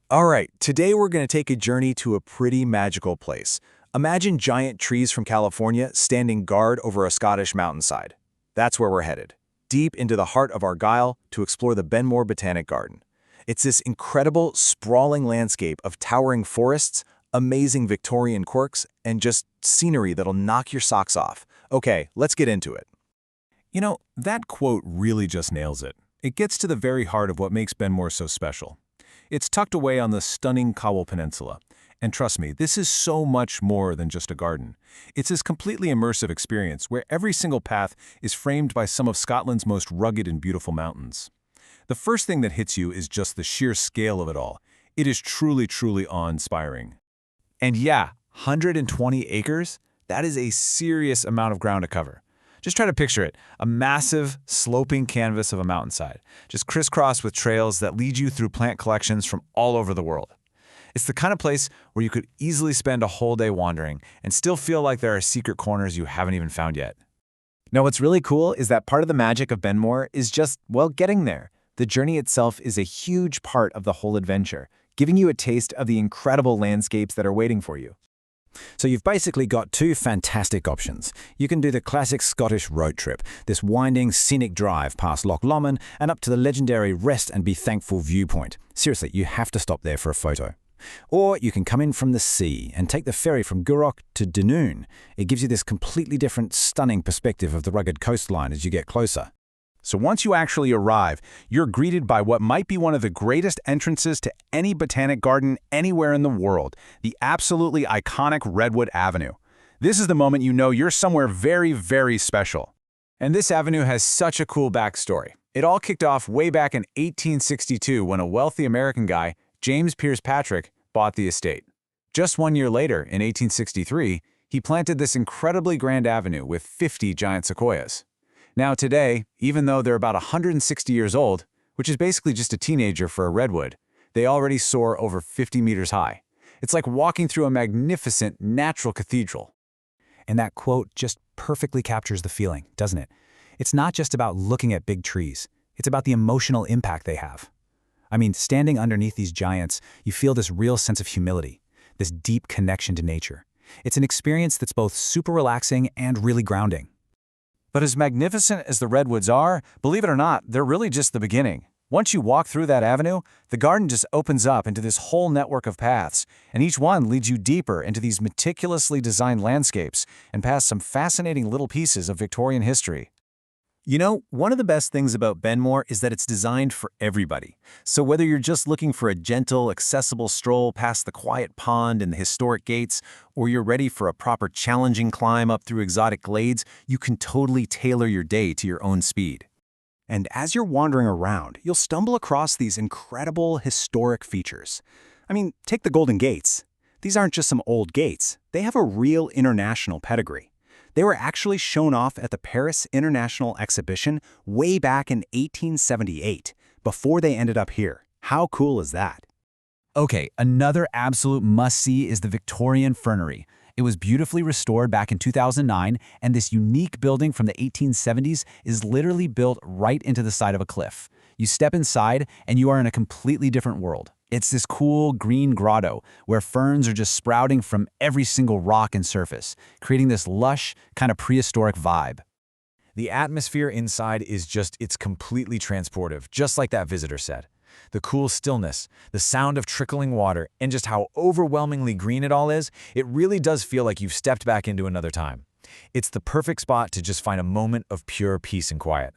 All right, today we're going to take a journey to a pretty magical place. Imagine giant trees from California standing guard over a Scottish mountainside. That's where we're headed, deep into the heart of Argyll to explore the Benmore Botanic Garden. It's this incredible, sprawling landscape of towering forests, amazing Victorian quirks, and just scenery that'll knock your socks off. Okay, let's get into it. You know, that quote really just nails it. It gets to the very heart of what makes Benmore so special. It's tucked away on the stunning Cowal Peninsula. And trust me, this is so much more than just a garden. It's this completely immersive experience where every single path is framed by some of Scotland's most rugged and beautiful mountains. The first thing that hits you is just the sheer scale of it all. It is truly, truly awe-inspiring. And yeah, 120 acres? That is a serious amount of ground to cover. Just try to picture it, a massive, sloping canvas of a mountainside, just crisscrossed with trails that lead you through plant collections from all over the world. It's the kind of place where you could easily spend a whole day wandering and still feel like there are secret corners you haven't even found yet. Now, what's really cool is that part of the magic of Benmore is just, well, getting there. The journey itself is a huge part of the whole adventure, giving you a taste of the incredible landscapes that are waiting for you. So you've basically got two fantastic options. You can do the classic Scottish road trip, this winding, scenic drive past Loch Lomond and up to the legendary Rest and Be Thankful viewpoint. Seriously, you have to stop there for a photo. Or you can come in from the sea and take the ferry from Gourock to Dunoon. It gives you this completely different, stunning perspective of the rugged coastline as you get closer. So once you actually arrive, you're greeted by what might be one of the greatest entrances to any botanic garden anywhere in the world, the absolutely iconic Redwood Avenue. This is the moment you know you're somewhere very, very special. And this avenue has such a cool backstory. It all kicked off way back in 1862 when a wealthy American guy, James Pierce Patrick, bought the estate. Just 1 year later, in 1863, he planted this incredibly grand avenue with 50 giant sequoias. Now today, even though they're about 160 years old, which is basically just a teenager for a redwood, they already soar over 50 meters high. It's like walking through a magnificent natural cathedral. And that quote just perfectly captures the feeling, doesn't it? It's not just about looking at big trees. It's about the emotional impact they have. I mean, standing underneath these giants, you feel this real sense of humility, this deep connection to nature. It's an experience that's both super relaxing and really grounding. But as magnificent as the redwoods are, believe it or not, they're really just the beginning. Once you walk through that avenue, the garden just opens up into this whole network of paths, and each one leads you deeper into these meticulously designed landscapes and past some fascinating little pieces of Victorian history. You know, one of the best things about Benmore is that it's designed for everybody. So whether you're just looking for a gentle, accessible stroll past the quiet pond and the historic gates, or you're ready for a proper challenging climb up through exotic glades, you can totally tailor your day to your own speed. And as you're wandering around, you'll stumble across these incredible historic features. I mean, take the Golden Gates. These aren't just some old gates. They have a real international pedigree. They were actually shown off at the Paris International Exhibition way back in 1878, before they ended up here. How cool is that? Okay, another absolute must-see is the Victorian Fernery. It was beautifully restored back in 2009, and this unique building from the 1870s is literally built right into the side of a cliff. You step inside, and you are in a completely different world. It's this cool green grotto where ferns are just sprouting from every single rock and surface, creating this lush, kind of prehistoric vibe. The atmosphere inside it's completely transportive, just like that visitor said. The cool stillness, the sound of trickling water, and just how overwhelmingly green it all is, it really does feel like you've stepped back into another time. It's the perfect spot to just find a moment of pure peace and quiet.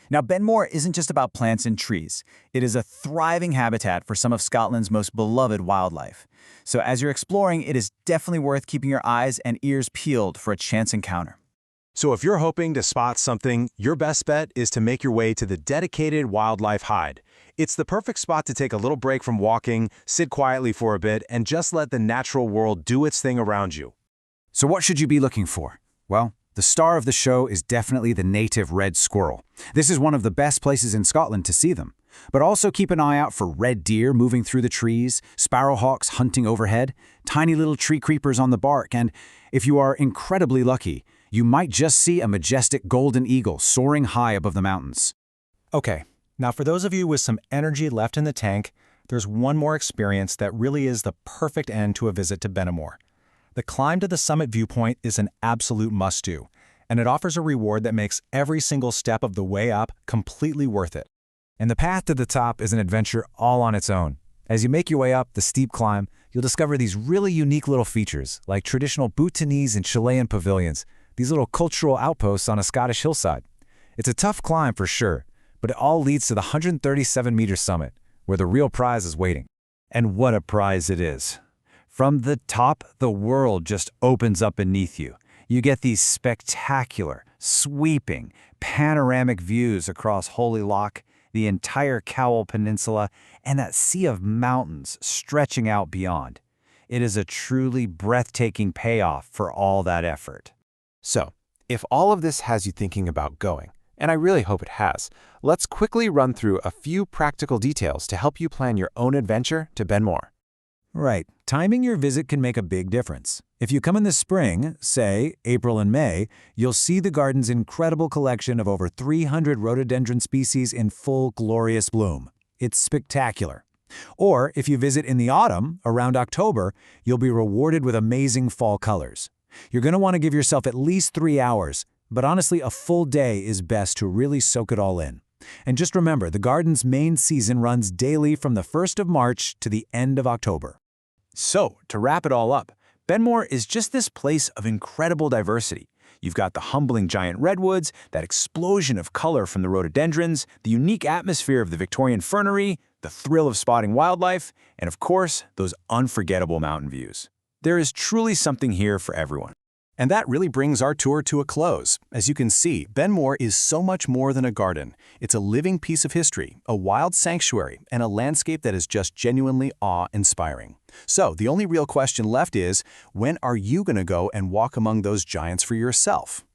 Now, Benmore isn't just about plants and trees. It is a thriving habitat for some of Scotland's most beloved wildlife. So as you're exploring, it is definitely worth keeping your eyes and ears peeled for a chance encounter. So if you're hoping to spot something, your best bet is to make your way to the dedicated wildlife hide. It's the perfect spot to take a little break from walking, sit quietly for a bit, and just let the natural world do its thing around you. So what should you be looking for? Well, the star of the show is definitely the native red squirrel. This is one of the best places in Scotland to see them. But also keep an eye out for red deer moving through the trees, sparrowhawks hunting overhead, tiny little tree creepers on the bark, and if you are incredibly lucky, you might just see a majestic golden eagle soaring high above the mountains. Okay, now for those of you with some energy left in the tank, there's one more experience that really is the perfect end to a visit to Benmore. The climb to the summit viewpoint is an absolute must-do, and it offers a reward that makes every single step of the way up completely worth it. And the path to the top is an adventure all on its own. As you make your way up the steep climb, you'll discover these really unique little features, like traditional Bhutanese and Chilean pavilions, these little cultural outposts on a Scottish hillside. It's a tough climb for sure, but it all leads to the 137-meter summit, where the real prize is waiting. And what a prize it is. From the top, the world just opens up beneath you. You get these spectacular, sweeping, panoramic views across Holy Loch, the entire Cowal Peninsula, and that sea of mountains stretching out beyond. It is a truly breathtaking payoff for all that effort. So, if all of this has you thinking about going, and I really hope it has, let's quickly run through a few practical details to help you plan your own adventure to Benmore. Right. Timing your visit can make a big difference. If you come in the spring, say April and May, you'll see the garden's incredible collection of over 300 rhododendron species in full glorious bloom. It's spectacular. Or if you visit in the autumn, around October, you'll be rewarded with amazing fall colors. You're going to want to give yourself at least 3 hours, but honestly, a full day is best to really soak it all in. And just remember, the garden's main season runs daily from the 1st of March to the end of October. So, to wrap it all up, Benmore is just this place of incredible diversity. You've got the humbling giant redwoods, that explosion of color from the rhododendrons, the unique atmosphere of the Victorian fernery, the thrill of spotting wildlife, and of course, those unforgettable mountain views. There is truly something here for everyone. And that really brings our tour to a close. As you can see, Benmore is so much more than a garden. It's a living piece of history, a wild sanctuary, and a landscape that is just genuinely awe-inspiring. So, the only real question left is, when are you going to go and walk among those giants for yourself?